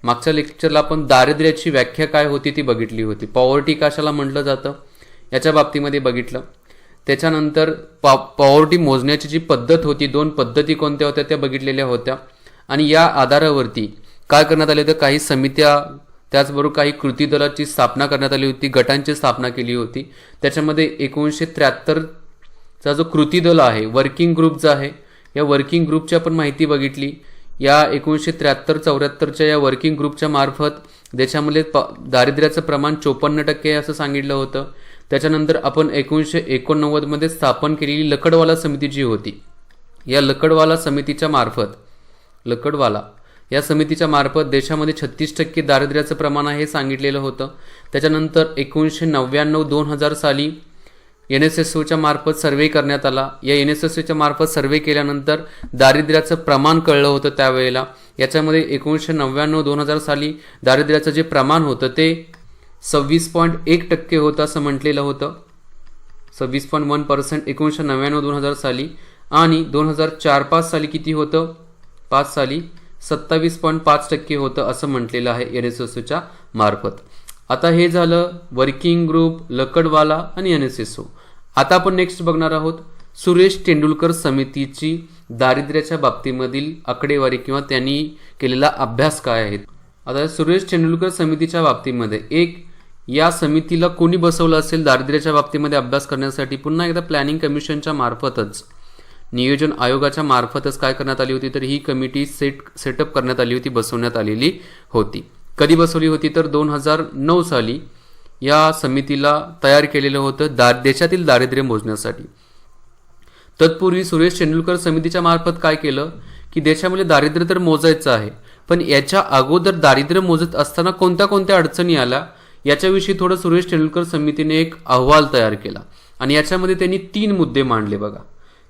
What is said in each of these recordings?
मागच्या लेक्चरला आपण दारिद्र्याची व्याख्या काय होती ती बघितली होती. पॉवर्टी कशाला म्हटलं जातं याच्या बाबतीमध्ये बघितलं. त्याच्यानंतर पॉवर्टी मोजण्याची जी पद्धत होती, 2 पद्धती कोणत्या होत्या त्या बघितलेल्या होत्या. आणि या आधारावरती काय करण्यात आले होते, काही समित्या, त्याचबरोबर काही कृती दलाची स्थापना करण्यात आली होती, गटांची स्थापना केली होती. त्याच्यामध्ये 1973चा जो कृती दल आहे, वर्किंग ग्रुप जो आहे, या वर्किंग ग्रुपची आपण माहिती बघितली. या 1973-74च्या या वर्किंग ग्रुपच्या मार्फत देशामध्ये दारिद्र्याचं प्रमाण 54% असं सांगितलं होतं. त्याच्यानंतर आपण 1989मध्ये स्थापन केलेली लकडवाला समिती जी होती, या लकडवाला समितीच्या मार्फत देशामध्ये 36% दारिद्र्याचं प्रमाण आहे हे सांगितलेलं होतं. त्याच्यानंतर 1999-2000 साली NSSOच्या मार्फत सर्वे करण्यात आला. या NSSOच्या मार्फत सर्वे केल्यानंतर दारिद्र्याचं प्रमाण कळलं होतं त्यावेळेला. याच्यामध्ये 1999-2000 साली दारिद्र्याचं जे प्रमाण होतं ते 26.1% होतं असं म्हटलेलं होतं, 26.1% 1999-2000 साली. आणि 2004-5 साली किती होतं, 5 साली 27.5% होतं असं म्हटलेलं आहे NSSOच्या मार्फत. आता हे झालं वर्किंग ग्रुप, लकडवाला आणि NSSO. आता आपण नेक्स्ट बघणार आहोत सुरेश तेंडुलकर समितीची दारिद्र्याच्या बाबतीमधील आकडेवारी किंवा त्यांनी केलेला अभ्यास काय आहेत. आता सुरेश तेंडुलकर समितीच्या बाबतीमध्ये या समितीला कोणी बसवलं असेल दारिद्र्याच्या बाबतीमध्ये अभ्यास करण्यासाठी, पुन्हा एकदा प्लॅनिंग कमिशनच्या मार्फतच, नियोजन आयोगाच्या मार्फतच काय करण्यात आली होती, तर ही कमिटी सेटअप करण्यात आली होती, बसवण्यात आलेली होती. कधी बसवली होती तर 2009 साली या समितीला तयार केलेलं होतं देशातील दारिद्र्य मोजण्यासाठी. तत्पूर्वी सुरेश तेंडुलकर समितीच्या मार्फत काय केलं की देशामध्ये दारिद्र्य तर मोजायचं आहे, पण याच्या अगोदर दारिद्र्य मोजत असताना कोणत्या कोणत्या अडचणी आल्या याच्याविषयी थोडं सुरेश तेंडुलकर समितीने एक अहवाल तयार केला. आणि याच्यामध्ये त्यांनी 3 मुद्दे मांडले. बघा,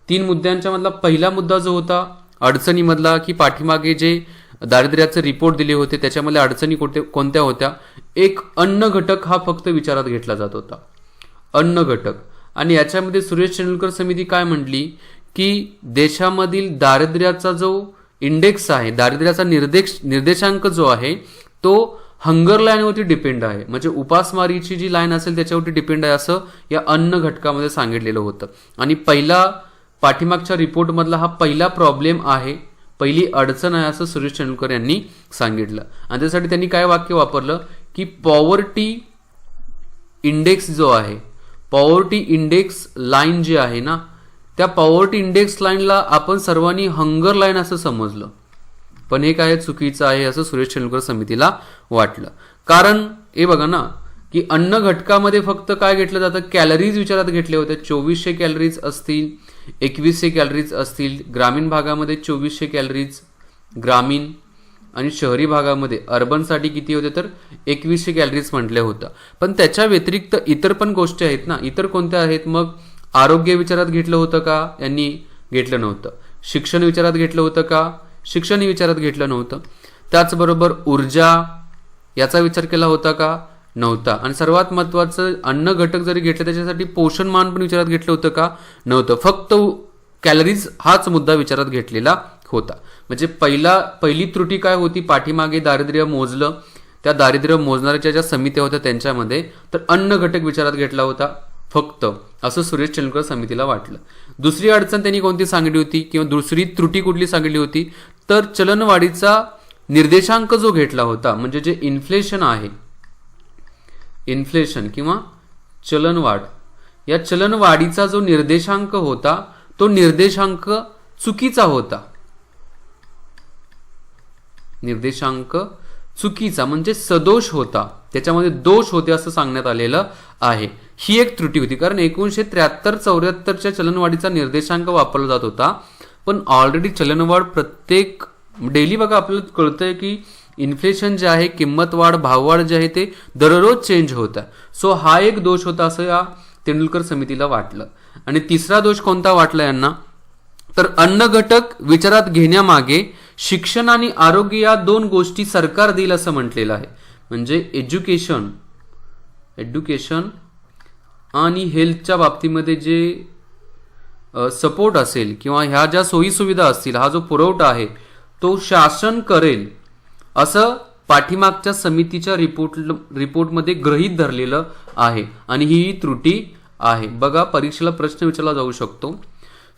3 मुद्द्यांच्या मधला पहिला मुद्दा जो होता अडचणीमधला, की पाठीमागे जे दारिद्र्याचे रिपोर्ट दिले होते त्याच्यामध्ये अडचणी कोणत्या होत्या. एक अन्न घटक हा फक्त विचारात घेतला जात होता, अन्न घटक. आणि याच्यामध्ये सुरेश तेंडुलकर समिती काय म्हटली की देशामधील दारिद्र्याचा जो इंडेक्स आहे, दारिद्र्याचा निर्देशांक जो आहे तो हंगर लाईनवरती डिपेंड आहे, म्हणजे उपासमारीची जी लाईन असेल त्याच्यावरती डिपेंड आहे असं या अन्न घटकामध्ये सांगितलेलं होतं. आणि पहिला पाठीमागच्या रिपोर्टमधला हा पहिला प्रॉब्लेम आहे, पहिली अडचण आहे असं सुरेश तेंडुलकर यांनी सांगितलं. आणि त्यासाठी त्यांनी काय वाक्य वापरलं की पॉवर्टी इंडेक्स जो आहे, पॉवर्टी इंडेक्स लाईन जी आहे ना, त्या पॉवर्टी इंडेक्स लाईनला आपण सर्वांनी हंगर लाईन असं समजलं, पण हे काय चुकीचं आहे असं सुरेश तेंडुलकर समितीला वाटलं. कारण हे बघा ना की अन्न घटकामध्ये फक्त काय घेतलं जातं, कॅलरीज विचारात घेतले होते. 2400 कॅलरीज असतील, 2100 कॅलरीज असतील. ग्रामीण भागामध्ये 2400 कॅलरीज ग्रामीण, आणि शहरी भागामध्ये अर्बनसाठी किती होते तर 2100 कॅलरीज म्हटल्या होतं. पण त्याच्या व्यतिरिक्त इतर पण गोष्टी आहेत ना. इतर कोणत्या आहेत मग? आरोग्य विचारात घेतलं होतं का? यांनी घेतलं नव्हतं. शिक्षण विचारात घेतलं होतं का? शिक्षणही विचारात घेतलं नव्हतं. त्याचबरोबर ऊर्जा याचा विचार केला होता का? नव्हता. आणि सर्वात महत्त्वाचं अन्न घटक जरी घेतलं त्याच्यासाठी पोषणमान पण विचारात घेतलं होतं का? नव्हतं. फक्त कॅलरीज हाच मुद्दा विचारात घेतलेला होता. म्हणजे पहिली त्रुटी काय होती, पाठीमागे दारिद्र्य मोजलं, त्या दारिद्र्य मोजणाऱ्या ज्या समित्या होत्या त्यांच्यामध्ये तर अन्न घटक विचारात घेतला होता फक्त, असं सुरेश तेंडुलकर समितीला वाटलं. दुसरी अडचण त्यांनी कोणती सांगितली होती किंवा दुसरी त्रुटी कुठली सांगितली होती तर चलनवाढीचा निर्देशांक जो घेतला होता, म्हणजे जे इन्फ्लेशन आहे, इन्फ्लेशन किंवा चलनवाढ, या चलनवाढीचा जो निर्देशांक होता तो निर्देशांक चुकीचा होता. निर्देशांक चुकीचा म्हणजे सदोष होता, त्याच्यामध्ये दोष होते असं सांगण्यात आलेलं आहे. ही एक त्रुटी होती. कारण 1973-74च्या चलनवाढीचा निर्देशांक वापरला जात होता, पण ऑलरेडी चलनवाढ प्रत्येक डेली बघा आपल्याला कळतंय की इन्फ्लेशन जे आहे, किंमत वाढ, भाववाढ जे आहे ते दररोज चेंज होत आहे. सो हा एक दोष होता असं या तेंडुलकर समितीला वाटलं. आणि तिसरा दोष कोणता वाटला यांना तर अन्न घटक विचारात घेण्यामागे शिक्षण आणि आरोग्य या 2 गोष्टी सरकार देईल असं म्हटलेलं आहे. म्हणजे एज्युकेशन आणि हेल्थच्या बाबतीमध्ये जे सपोर्ट असेल किंवा ह्या ज्या सोयी सुविधा असतील, हा जो पुरवठा आहे तो शासन करेल असं पाठीमागच्या समितीच्या रिपोर्टमध्ये गृहीत धरलेलं आहे आणि ही त्रुटी आहे. बघा, परीक्षेला प्रश्न विचारला जाऊ शकतो.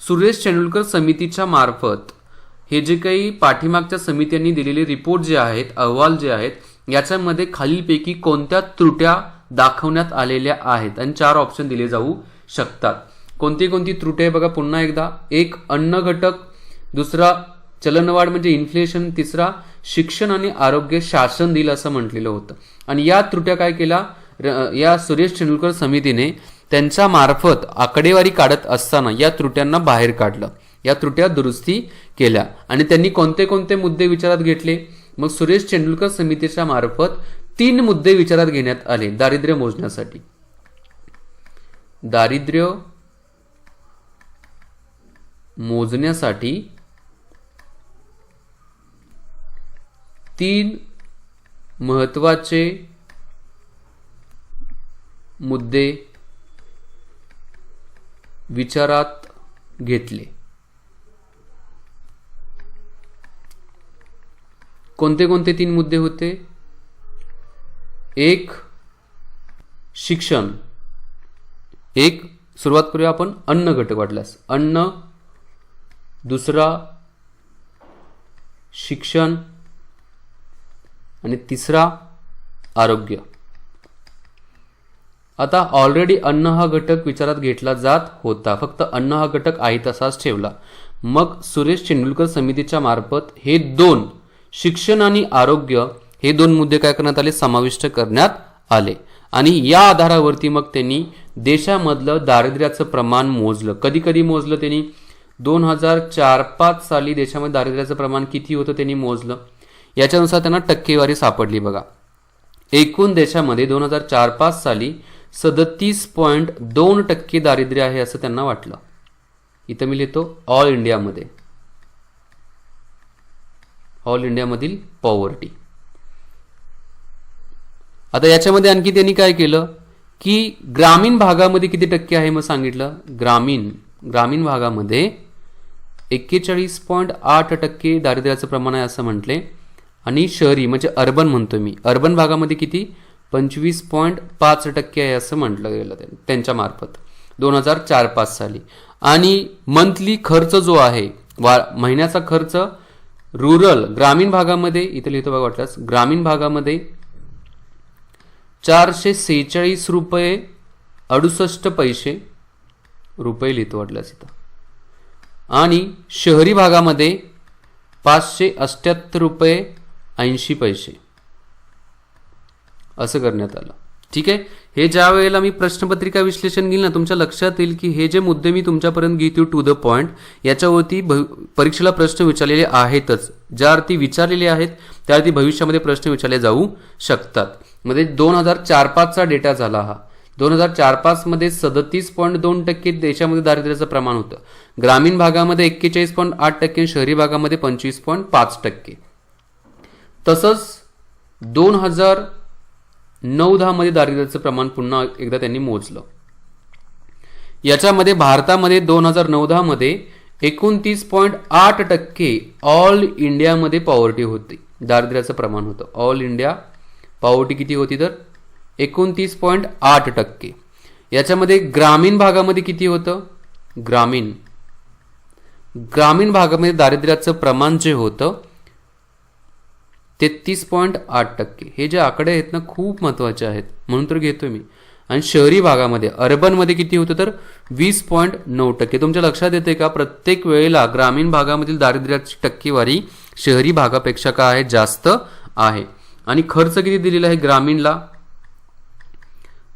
सुरेश तेंडुलकर समितीच्या मार्फत हे जे काही पाठीमागच्या समित्यांनी दिलेले रिपोर्ट जे आहेत, अहवाल जे आहेत, याच्यामध्ये खालीलपैकी कोणत्या त्रुट्या दाखवण्यात आलेल्या आहेत आणि 4 ऑप्शन दिले जाऊ शकतात. कोणती कोणती त्रुटी आहे बघा पुन्हा एकदा. एक, अन्न घटक. दुसरा, चलनवाढ म्हणजे इन्फ्लेशन. तिसरा, शिक्षण आणि आरोग्य शासन दिलं असं म्हटलेलं होतं. आणि या त्रुट्या काय केल्या, या सुरेश तेंडुलकर समितीने त्यांच्या मार्फत आकडेवारी काढत असताना या त्रुट्यांना बाहेर काढलं, या त्रुट्या दुरुस्ती केल्या. आणि त्यांनी कोणते कोणते मुद्दे विचारात घेतले, मग सुरेश तेंडुलकर समितीच्या मार्फत 3 मुद्दे विचारात घेण्यात आले दारिद्र्य मोजण्यासाठी. दारिद्र्य मोजण्यासाठी 3 महत्वाचे मुद्दे विचारात घेतले. कोणते कोणते 3 मुद्दे होते? एक, शिक्षण. एक, सुरुवात करूया आपण अन्न घटक वाटल्यास. अन्न. दुसरा, शिक्षण. आणि तिसरा, आरोग्य. आता ऑलरेडी अन्न हा घटक विचारात घेतला जात होता, फक्त अन्न हा घटक आहे तसाच ठेवला. मग सुरेश तेंडुलकर समितीच्या मार्फत हे 2, शिक्षण आणि आरोग्य, हे 2 मुद्दे काय करण्यात आले, समाविष्ट करण्यात आले. आणि या आधारावरती मग त्यांनी देशामधलं दारिद्र्याचं प्रमाण मोजलं. कधी कधी मोजलं त्यांनी, 2004-05 साली देशामध्ये दारिद्र्याचं प्रमाण किती होतं त्यांनी मोजलं. याच्यानुसार त्यांना टक्केवारी सापडली. बघा, एकूण देशामध्ये 2004-05 साली 37.2% दारिद्र्य आहे असं त्यांना वाटलं. इथं मी लिहितो ऑल इंडियामध्ये, ऑल इंडियामधील पॉवर्टी. आता याच्यामध्ये आणखी त्यांनी काय केलं की ग्रामीण भागामध्ये किती टक्के आहे मग सांगितलं. ग्रामीण भागामध्ये 41.8% दारिद्र्याचं प्रमाण आहे असं म्हटले. आणि शहरी म्हणजे अर्बन म्हणतो मी, अर्बन भागामध्ये किती, 25.5% आहे असं म्हटलं गेलं त्यांच्या मार्फत 2004-05 साली. आणि मंथली खर्च जो आहे, महिन्याचा खर्च रुरल ग्रामीण भागामध्ये, इथे लिहितो बघा वाटल्यास, ग्रामीण भागामध्ये 446 रुपये 68 पैसे रुपये लिहितो वाटल्यास इथं. आणि शहरी भागामध्ये 578 रुपये 80 पैसे असं करण्यात आलं. ठीक आहे. हे ज्या वेळेला मी प्रश्नपत्रिका विश्लेषण घेईल ना, तुमच्या लक्षात येईल की हे जे मुद्दे मी तुमच्यापर्यंत घेतो टू द पॉइंट, याच्यावरती परीक्षेला प्रश्न विचारलेले आहेतच. ज्यावरती विचारलेले आहेत त्यावरती भविष्यामध्ये प्रश्न विचारले जाऊ शकतात. मध्ये 2004-05 डेटा झाला हा. 2004-05 मध्ये 37.2% देशामध्ये दारिद्र्याचं प्रमाण होतं. ग्रामीण भागामध्ये 41.8%, शहरी भागामध्ये 25.5%. तसंच 2009-10 मध्ये दारिद्र्याचं प्रमाण पुन्हा एकदा त्यांनी मोजलं. याच्यामध्ये भारतामध्ये 2009-10 मध्ये 29.8% ऑल इंडियामध्ये पॉवर्टी होती, दारिद्र्याचं प्रमाण होतं. ऑल इंडिया पॉवर्टी किती होती तर 29.8%. याच्यामध्ये ग्रामीण भागामध्ये किती होतं, ग्रामीण भागामध्ये दारिद्र्याचं प्रमाण जे होतं 33.8%. हे जे आकडे आहेत ना खूप महत्वाचे आहेत म्हणून तर घेतोय मी. आणि शहरी भागामध्ये अर्बनमध्ये किती होतं तर 20.9%. तुमच्या लक्षात येते का, प्रत्येक वेळेला ग्रामीण भागामधील दारिद्र्याची टक्केवारी शहरी भागापेक्षा काय आहे, जास्त आहे. आणि खर्च किती दिलेला आहे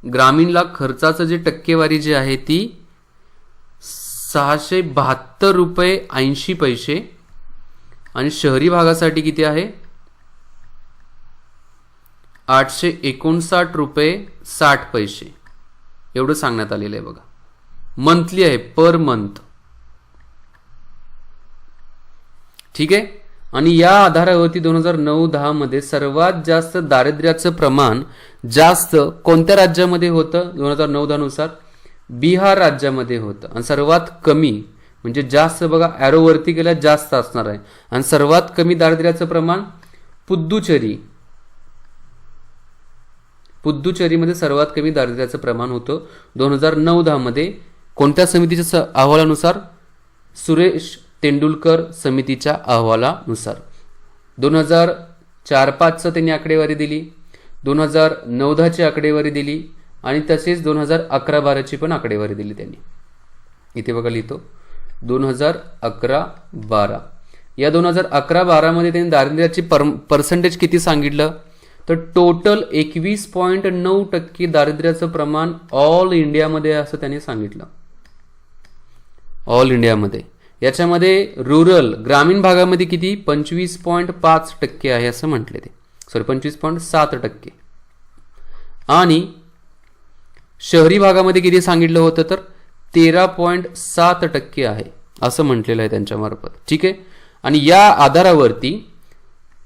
ग्रामीणला खर्चाचं जे टक्केवारी जी आहे ती 672 रुपये 80 पैसे. आणि शहरी भागासाठी किती आहे 859 रुपये 60 पैसे एवढं सांगण्यात आलेलं आहे. बघा, मंथली आहे, पर मंथ. ठीक आहे. आणि या आधारावरती 2009-10 मध्ये सर्वात जास्त दारिद्र्याचं प्रमाण जास्त कोणत्या राज्यामध्ये होतं 2009-10 नुसार, बिहार राज्यामध्ये होतं. आणि सर्वात कमी म्हणजे जास्त बघा ॲरोवरती गेल्या जास्त असणार आहे. आणि सर्वात कमी दारिद्र्याचं प्रमाण पुद्दुचेरी पुद्दुचेरीमध्ये सर्वात कमी दारिद्र्याचं प्रमाण होतं 2009-10 मध्ये. कोणत्या समितीच्या अहवालानुसार? सुरेश तेंडुलकर समितीच्या अहवालानुसार. 2004-5चं त्यांनी आकडेवारी दिली, 2009-10ची आकडेवारी दिली आणि तसेच 2011-12ची पण आकडेवारी दिली त्यांनी. इथे बघा लिहितो 2011-12. या 2011-12 मध्ये त्यांनी दारिद्र्याची पर्सेंटेज किती सांगितलं? तर टोटल 21.9% दारिद्र्याचं प्रमाण ऑल इंडियामध्ये असं त्यांनी सांगितलं. ऑल इंडियामध्ये. याच्यामध्ये रुरल ग्रामीण भागामध्ये किती? 25.5% आहे असं म्हटले ते. 25.7%. आणि शहरी भागामध्ये किती सांगितलं होतं? तर 13.7% आहे असं म्हटलेलं आहे त्यांच्या मार्फत. ठीक आहे. आणि या आधारावरती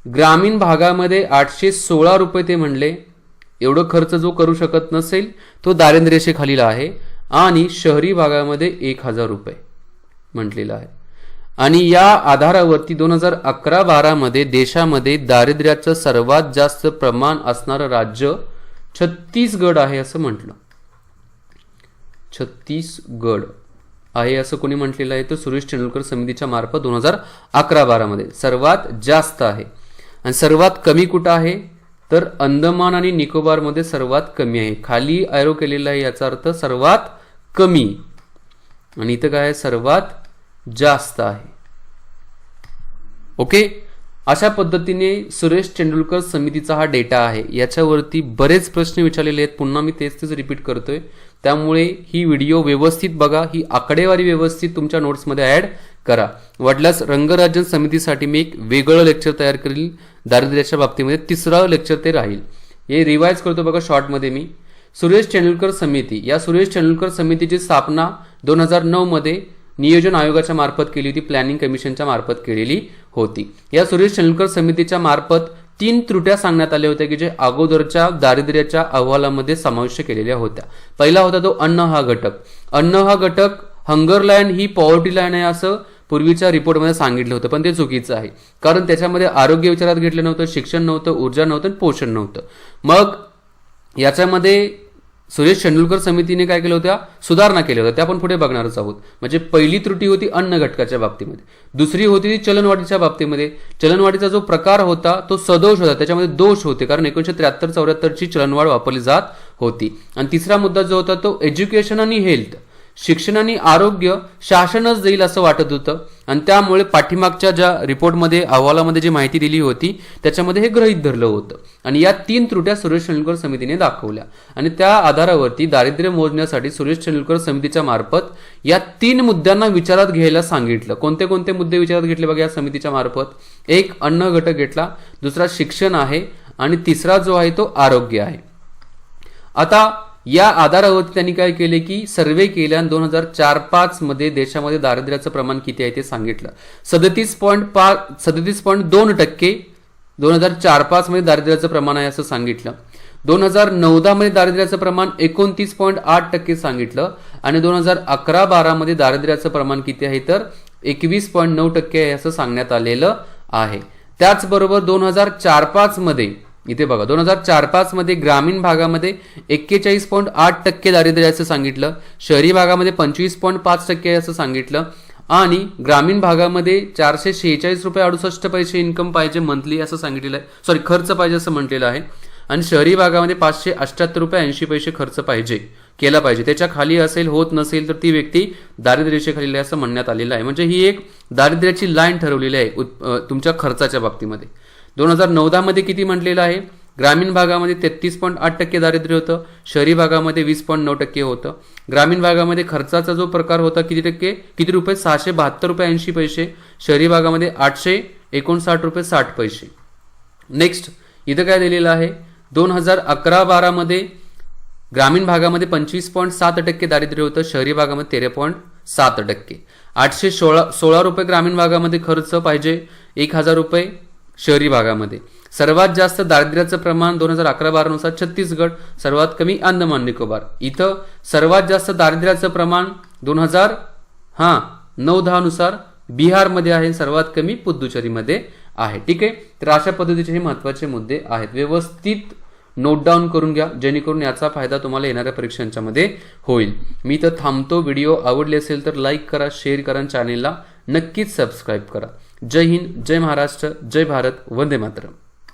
ग्रामीण भागामध्ये 816 रुपये ते म्हणले, एवढं खर्च जो करू शकत नसेल तो दारिद्र्यरेषेखालील आहे. आणि शहरी भागामध्ये 1000 रुपये म्हटलेलं आहे. आणि या आधारावरती 2011-12 मध्ये देशामध्ये दारिद्र्याचं सर्वात जास्त प्रमाण असणारं राज्य छत्तीसगड आहे असं म्हटलं. छत्तीसगड आहे असं कोणी म्हटलेलं आहे? तर सुरेश तेंडुलकर समितीच्या मार्फत 2011-12 मध्ये सर्वात जास्त आहे. आणि सर्वात कमी कुठं आहे? तर अंदमान आणि निकोबारमध्ये सर्वात कमी आहे. खाली ॲरो केलेला आहे, याचा अर्थ सर्वात कमी. आणि इथं काय आहे? सर्वात जास्त आहे. ओके. अशा पद्धतीने सुरेश तेंडुलकर समितीचा हा डेटा आहे. याच्यावरती बरेच प्रश्न विचारलेले आहेत. पुन्हा मी तेच रिपीट करतोय. त्यामुळे ही व्हिडिओ व्यवस्थित बघा, ही आकडेवारी व्यवस्थित तुमच्या नोट्समध्ये ऍड करा. वाटल्यास रंगराजन समितीसाठी मी एक वेगळं लेक्चर तयार करेल दारिद्र्याच्या बाबतीमध्ये. 3रं लेक्चर ते राहील. हे रिवाइज करतो बघा शॉर्टमध्ये मी. सुरेश तेंडुलकर समिती, या सुरेश तेंडुलकर समितीची स्थापना 2009 मध्ये नियोजन आयोगाच्या मार्फत केली होती, प्लॅनिंग कमिशनच्या मार्फत केलेली होती. या सुरेश तेंडुलकर समितीच्या मार्फत 3 त्रुट्या सांगण्यात आल्या होत्या की जे अगोदरच्या दारिद्र्याच्या अहवालामध्ये समाविष्ट केलेल्या होत्या. पहिला होता तो अन्न हा घटक. अन्न हा घटक हंगर लाईन ही पॉवर्टी लाईन आहे असं पूर्वीच्या रिपोर्टमध्ये सांगितलं होतं, पण ते चुकीचं आहे. कारण त्याच्यामध्ये आरोग्य विचारात घेतलं नव्हतं, शिक्षण नव्हतं, ऊर्जा नव्हतं, पोषण नव्हतं. मग याच्यामध्ये सुरेश तेंडुलकर समितीने काय केलं होत्या? सुधारणा केल्या होत्या. त्या आपण पुढे बघणारच आहोत. म्हणजे पहिली त्रुटी होती अन्न घटकाच्या बाबतीमध्ये. दुसरी होती ती चलनवाढीच्या बाबतीमध्ये. चलनवाढीचा जो प्रकार होता तो सदोष होता, त्याच्यामध्ये दोष होते, कारण 1973-74ची चलनवाढ वापरली जात होती. आणि तिसरा मुद्दा जो होता तो एज्युकेशन आणि हेल्थ, शिक्षण आणि आरोग्य शासनच देईल असं वाटत होतं. आणि त्यामुळे पाठीमागच्या ज्या रिपोर्टमध्ये अहवालामध्ये जी माहिती दिली होती त्याच्यामध्ये हे गृहीत धरलं होतं. आणि या 3 त्रुट्या सुरेश तेंडुलकर समितीने दाखवल्या. आणि त्या आधारावरती दारिद्र्य मोजण्यासाठी सुरेश तेंडुलकर समितीच्या मार्फत या 3 मुद्द्यांना विचारात घ्यायला सांगितलं. कोणते कोणते मुद्दे विचारात घेतले बघा या समितीच्या मार्फत? एक अन्न घटक घेतला, दुसरा शिक्षण आहे आणि तिसरा जो आहे तो आरोग्य आहे. आता या आधारावरती त्यांनी काय केले की सर्वे केल्या. 2004-5 मध्ये देशामध्ये दारिद्र्याचं प्रमाण किती आहे ते सांगितलं. 37.2% 2004-5 मध्ये दारिद्र्याचं प्रमाण आहे असं सांगितलं. 2009-10 मध्ये दारिद्र्याचं प्रमाण 29.8% सांगितलं. आणि 2011-12 मध्ये दारिद्र्याचं प्रमाण किती आहे तर 21.9% आहे असं सांगण्यात आलेलं आहे. त्याचबरोबर 2004-5 मध्ये इथे बघा 2004-5 मध्ये ग्रामीण भागामध्ये 41.8% दारिद्र्य असं सांगितलं, शहरी भागामध्ये 25.5% असं सांगितलं. आणि ग्रामीण भागामध्ये 446 रुपये 68 पैसे इन्कम पाहिजे मंथली असं सांगितलेलं आहे, सॉरी खर्च पाहिजे असं म्हटलेलं आहे. आणि शहरी भागामध्ये 578 रुपये 80 पैसे खर्च पाहिजे केला पाहिजे. त्याच्या खाली असेल होत नसेल तर ती व्यक्ती दारिद्र्यरेषेखाली असं म्हणण्यात आलेलं आहे. म्हणजे ही एक दारिद्र्याची लाईन ठरवलेली आहे तुमच्या खर्चाच्या बाबतीमध्ये. 2009-10 मध्ये किती म्हटलेलं आहे? ग्रामीण भागामध्ये 33.8% दारिद्र्य होतं, शहरी भागामध्ये 20.9% होतं. ग्रामीण भागामध्ये खर्चाचा जो प्रकार होता किती रुपये 672 रुपये 80 पैसे, शहरी भागामध्ये 859 रुपये 60 पैसे. नेक्स्ट इथं काय दिलेलं आहे? 2011-12 मध्ये ग्रामीण भागामध्ये 25.7% दारिद्र्य होतं, शहरी भागामध्ये 13.7%. 816 रुपये ग्रामीण भागामध्ये खर्च पाहिजे, 1000 रुपये शहरी भागामध्ये. सर्वात जास्त दारिद्र्याचं प्रमाण 2011-12 नुसार छत्तीसगड, सर्वात कमी अंदमान निकोबार. इथं सर्वात जास्त दारिद्र्याचं प्रमाण 2009-10 नुसार बिहारमध्ये आहे, सर्वात कमी पुद्दुचेरीमध्ये आहे. ठीक आहे. तर अशा पद्धतीचे हे महत्वाचे मुद्दे आहेत. व्यवस्थित नोट डाऊन करून घ्या, जेणेकरून याचा फायदा तुम्हाला येणाऱ्या परीक्षांच्या मध्ये होईल. मी तर थांबतो. व्हिडिओ आवडले असेल तर लाईक करा, शेअर करा, चॅनेलला नक्कीच सबस्क्राईब करा. जय हिंद, जय महाराष्ट्र, जय भारत, वंदे मातरम.